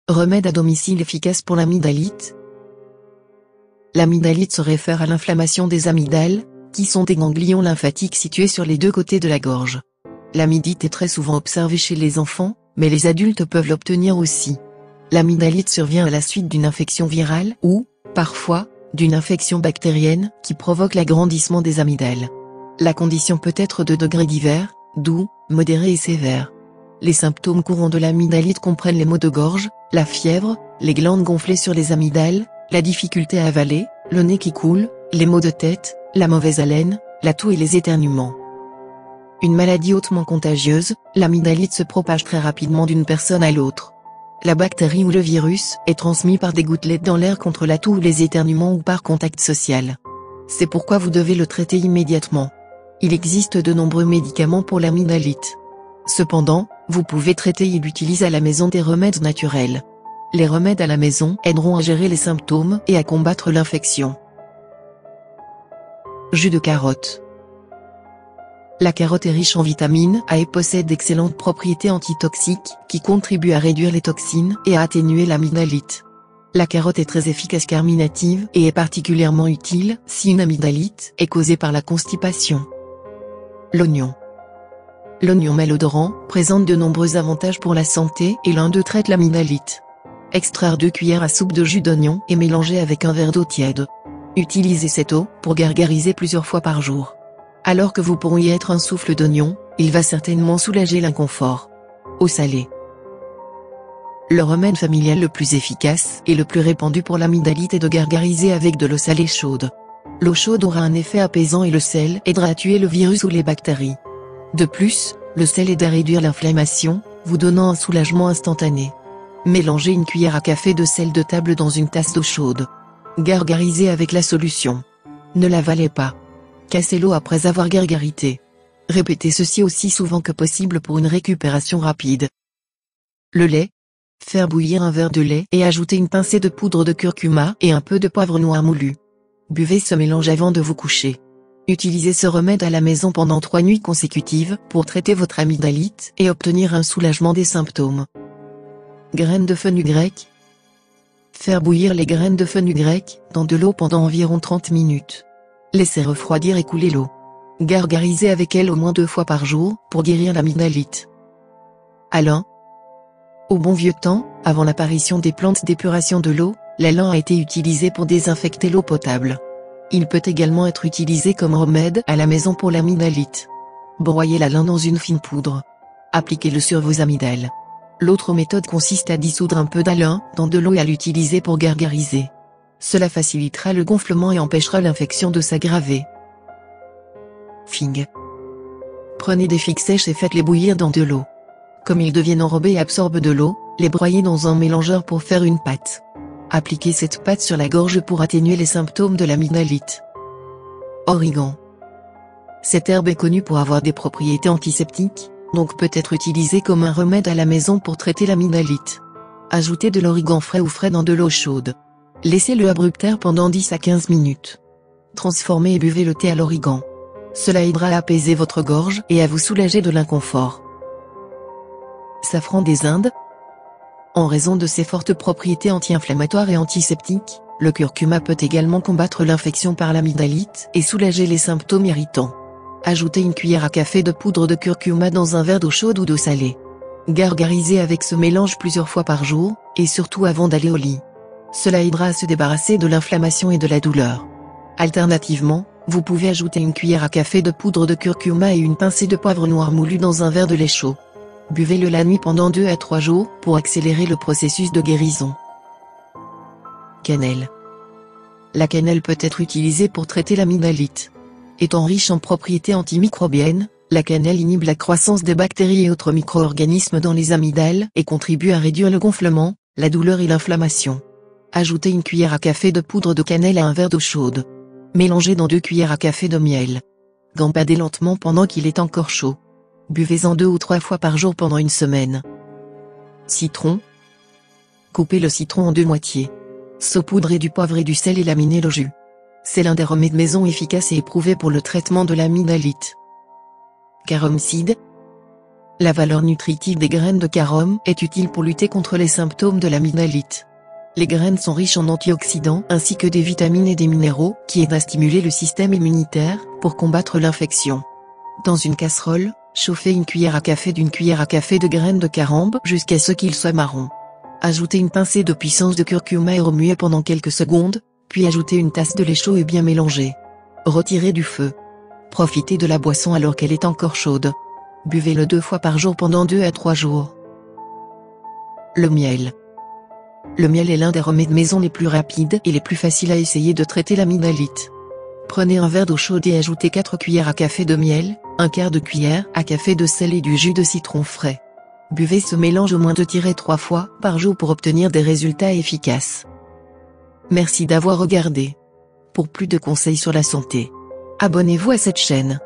Remède à domicile efficace pour l'amygdalite. L'amygdalite se réfère à l'inflammation des amygdales, qui sont des ganglions lymphatiques situés sur les deux côtés de la gorge. L'amygdalite est très souvent observée chez les enfants, mais les adultes peuvent l'obtenir aussi. L'amygdalite survient à la suite d'une infection virale ou, parfois, d'une infection bactérienne qui provoque l'agrandissement des amygdales. La condition peut être de degrés divers, doux, modérés et sévères. Les symptômes courants de l'amygdalite comprennent les maux de gorge, la fièvre, les glandes gonflées sur les amygdales, la difficulté à avaler, le nez qui coule, les maux de tête, la mauvaise haleine, la toux et les éternuements. Une maladie hautement contagieuse, l'amygdalite se propage très rapidement d'une personne à l'autre. La bactérie ou le virus est transmis par des gouttelettes dans l'air contre la toux ou les éternuements ou par contact social. C'est pourquoi vous devez le traiter immédiatement. Il existe de nombreux médicaments pour l'amygdalite. Cependant, vous pouvez traiter et l'utiliser à la maison des remèdes naturels. Les remèdes à la maison aideront à gérer les symptômes et à combattre l'infection. Jus de carotte. La carotte est riche en vitamines A et possède d'excellentes propriétés antitoxiques qui contribuent à réduire les toxines et à atténuer l'amygdalite. La carotte est très efficace carminative et est particulièrement utile si une amygdalite est causée par la constipation. L'oignon. L'oignon malodorant présente de nombreux avantages pour la santé et l'un d'eux traite l'amygdalite. Extraire 2 cuillères à soupe de jus d'oignon et mélanger avec un verre d'eau tiède. Utilisez cette eau pour gargariser plusieurs fois par jour. Alors que vous pourriez être un souffle d'oignon, il va certainement soulager l'inconfort. Eau salée. Le remède familial le plus efficace et le plus répandu pour l'amygdalite est de gargariser avec de l'eau salée chaude. L'eau chaude aura un effet apaisant et le sel aidera à tuer le virus ou les bactéries. De plus, le sel aide à réduire l'inflammation, vous donnant un soulagement instantané. Mélangez une cuillère à café de sel de table dans une tasse d'eau chaude. Gargarisez avec la solution. Ne l'avalez pas. Cassez l'eau après avoir gargarité. Répétez ceci aussi souvent que possible pour une récupération rapide. Le lait. Faire bouillir un verre de lait et ajouter une pincée de poudre de curcuma et un peu de poivre noir moulu. Buvez ce mélange avant de vous coucher. Utilisez ce remède à la maison pendant 3 nuits consécutives pour traiter votre amygdalite et obtenir un soulagement des symptômes. Graines de fenugrec. Faire bouillir les graines de fenugrec dans de l'eau pendant environ 30 minutes. Laissez refroidir et couler l'eau. Gargarisez avec elle au moins 2 fois par jour pour guérir l'amygdalite. Alun. Au bon vieux temps, avant l'apparition des plantes d'épuration de l'eau, l'alun a été utilisé pour désinfecter l'eau potable. Il peut également être utilisé comme remède à la maison pour l'amygdalite. Broyez l'alun dans une fine poudre. Appliquez-le sur vos amygdales. L'autre méthode consiste à dissoudre un peu d'alun dans de l'eau et à l'utiliser pour gargariser. Cela facilitera le gonflement et empêchera l'infection de s'aggraver. Figues. Prenez des figues sèches et faites-les bouillir dans de l'eau. Comme ils deviennent enrobés et absorbent de l'eau, les broyez dans un mélangeur pour faire une pâte. Appliquez cette pâte sur la gorge pour atténuer les symptômes de l'amygdalite. Origan. Cette herbe est connue pour avoir des propriétés antiseptiques, donc peut être utilisée comme un remède à la maison pour traiter l'amygdalite. Ajoutez de l'origan frais ou frais dans de l'eau chaude. Laissez-le abruptaire pendant 10 à 15 minutes. Transformez et buvez le thé à l'origan. Cela aidera à apaiser votre gorge et à vous soulager de l'inconfort. Safran des Indes. En raison de ses fortes propriétés anti-inflammatoires et antiseptiques, le curcuma peut également combattre l'infection par l'amygdalite et soulager les symptômes irritants. Ajoutez une cuillère à café de poudre de curcuma dans un verre d'eau chaude ou d'eau salée. Gargarisez avec ce mélange plusieurs fois par jour, et surtout avant d'aller au lit. Cela aidera à se débarrasser de l'inflammation et de la douleur. Alternativement, vous pouvez ajouter une cuillère à café de poudre de curcuma et une pincée de poivre noir moulu dans un verre de lait chaud. Buvez-le la nuit pendant 2 à 3 jours pour accélérer le processus de guérison. Cannelle. La cannelle peut être utilisée pour traiter l'amygdalite. Étant riche en propriétés antimicrobiennes, la cannelle inhibe la croissance des bactéries et autres micro-organismes dans les amygdales et contribue à réduire le gonflement, la douleur et l'inflammation. Ajoutez une cuillère à café de poudre de cannelle à un verre d'eau chaude. Mélangez dans 2 cuillères à café de miel. Gambadez lentement pendant qu'il est encore chaud. Buvez-en 2 ou 3 fois par jour pendant une semaine. Citron. Coupez le citron en 2 moitiés. Saupoudrez du poivre et du sel et laminez le jus. C'est l'un des remèdes maison efficaces et éprouvés pour le traitement de l'amygdalite. Carom seed. La valeur nutritive des graines de carom est utile pour lutter contre les symptômes de l'amygdalite. Les graines sont riches en antioxydants ainsi que des vitamines et des minéraux qui aident à stimuler le système immunitaire pour combattre l'infection. Dans une casserole, chauffez une cuillère à café d'une cuillère à café de graines de carambe jusqu'à ce qu'il soit marron. Ajoutez une pincée de puissance de curcuma et remuez pendant quelques secondes, puis ajoutez une tasse de lait chaud et bien mélangé. Retirez du feu. Profitez de la boisson alors qu'elle est encore chaude. Buvez-le 2 fois par jour pendant 2 à 3 jours. Le miel. Le miel est l'un des remèdes maison les plus rapides et les plus faciles à essayer de traiter l'amygdalite. Prenez un verre d'eau chaude et ajoutez 4 cuillères à café de miel, un quart de cuillère à café de sel et du jus de citron frais. Buvez ce mélange au moins 2-3 fois par jour pour obtenir des résultats efficaces. Merci d'avoir regardé. Pour plus de conseils sur la santé, abonnez-vous à cette chaîne.